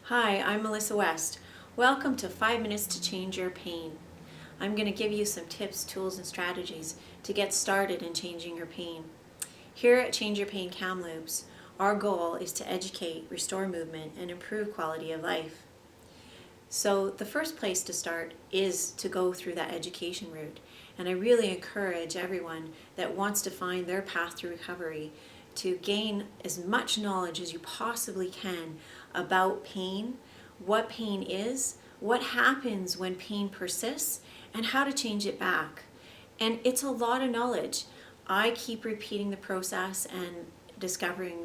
Hi, I'm Melissa West. Welcome to 5 Minutes to Change Your Pain. I'm going to give you some tips, tools, and strategies to get started in changing your pain. Here at Change Your Pain Kamloops, our goal is to educate, restore movement, and improve quality of life. So the first place to start is to go through that education route. And I really encourage everyone that wants to find their path to recovery to gain as much knowledge as you possibly can about pain, what pain is, what happens when pain persists, and how to change it back. And it's a lot of knowledge. I keep repeating the process and discovering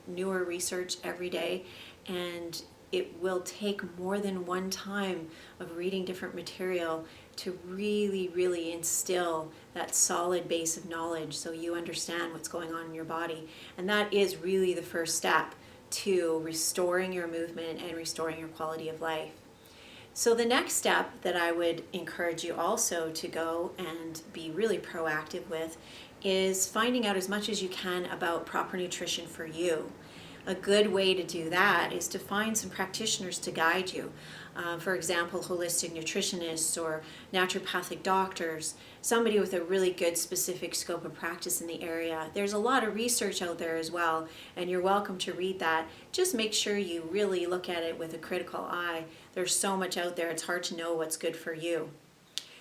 newer research every day, and it will take more than one time of reading different material to really instill that solid base of knowledge so you understand what's going on in your body. And that is really the first step to restoring your movement and restoring your quality of life. So the next step that I would encourage you also to go and be really proactive with is finding out as much as you can about proper nutrition for you. A good way to do that is to find some practitioners to guide you. For example, holistic nutritionists or naturopathic doctors, somebody with a really good specific scope of practice in the area. There's a lot of research out there as well, and you're welcome to read that. Just make sure you really look at it with a critical eye. There's so much out there, it's hard to know what's good for you.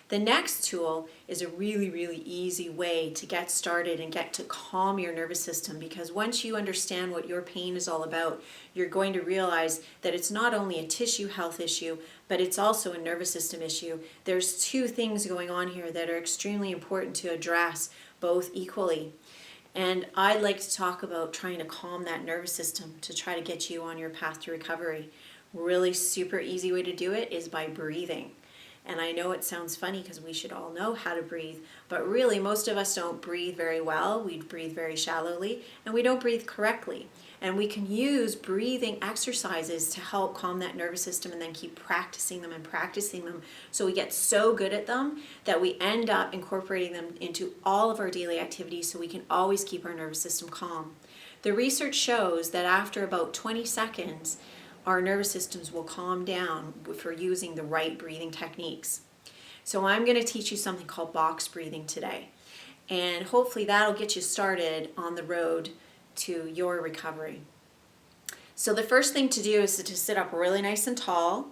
The next tool is a really easy way to get started and get to calm your nervous system, because once you understand what your pain is all about, you're going to realize that it's not only a tissue health issue, but it's also a nervous system issue. There's two things going on here that are extremely important to address, both equally. And I'd like to talk about trying to calm that nervous system to try to get you on your path to recovery. Really super easy way to do it is by breathing. And I know it sounds funny because we should all know how to breathe, but really most of us don't breathe very well. We breathe very shallowly, and we don't breathe correctly. And we can use breathing exercises to help calm that nervous system and then keep practicing them so we get so good at them that we end up incorporating them into all of our daily activities so we can always keep our nervous system calm. The research shows that after about 20 seconds, our nervous systems will calm down for using the right breathing techniques. So I'm going to teach you something called box breathing today. And hopefully that'll get you started on the road to your recovery. So the first thing to do is to sit up really nice and tall.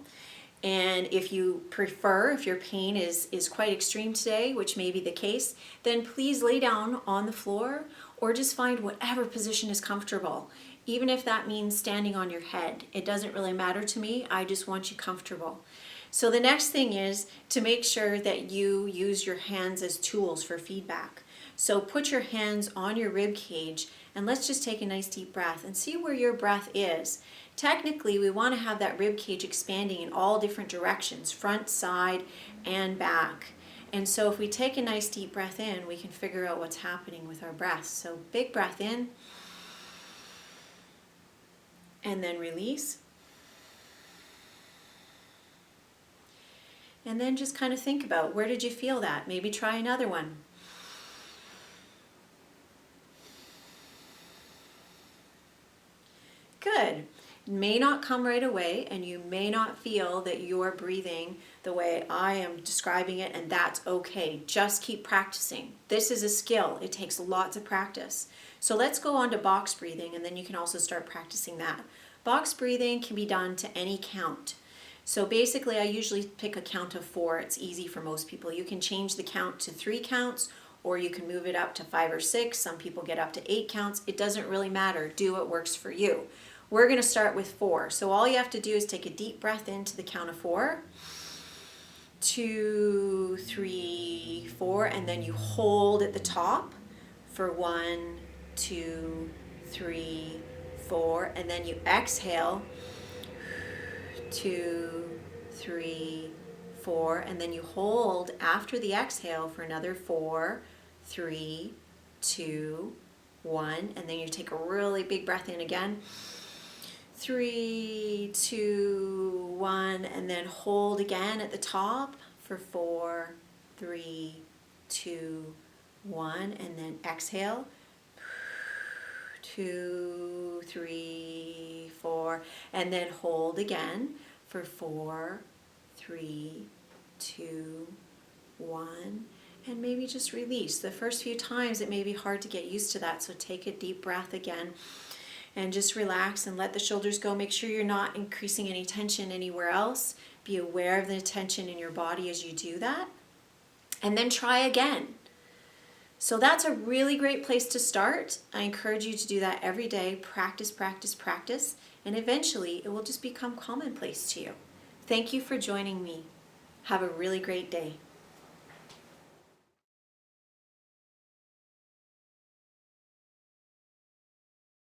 And if you prefer, if your pain is quite extreme today, which may be the case, then please lay down on the floor or just find whatever position is comfortable. Even if that means standing on your head. It doesn't really matter to me. I just want you comfortable. So the next thing is to make sure that you use your hands as tools for feedback. So put your hands on your rib cage and let's just take a nice deep breath and see where your breath is. Technically, we want to have that rib cage expanding in all different directions, front, side, and back. And so if we take a nice deep breath in, we can figure out what's happening with our breath. So big breath in. And then release. And then just kind of think about, where did you feel that? Maybe try another one. Good. It may not come right away, and you may not feel that you're breathing the way I am describing it, and that's okay. Just keep practicing. This is a skill. It takes lots of practice. So let's go on to box breathing, and then you can also start practicing that. Box breathing can be done to any count. So basically, I usually pick a count of 4. It's easy for most people. You can change the count to 3 counts, or you can move it up to 5 or 6. Some people get up to 8 counts. It doesn't really matter. Do what works for you. We're going to start with 4. So all you have to do is take a deep breath into the count of 4. 2, 3, 4, and then you hold at the top for 1, 2, 3, 4, and then you exhale 2, 3, 4, and then you hold after the exhale for another 4, 3, 2, 1, and then you take a really big breath in again. 3, 2, 1, and then hold again at the top for 4, 3, 2, 1, and then exhale. 2, 3, 4. floor, and then hold again for 4, 3, 2, 1, and maybe just release. The first few times it may be hard to get used to that, so take a deep breath again and just relax and let the shoulders go. Make sure you're not increasing any tension anywhere else. Be aware of the tension in your body as you do that, and then try again. So that's a really great place to start. I encourage you to do that every day. Practice, practice, practice, and eventually it will just become commonplace to you. Thank you for joining me. Have a really great day.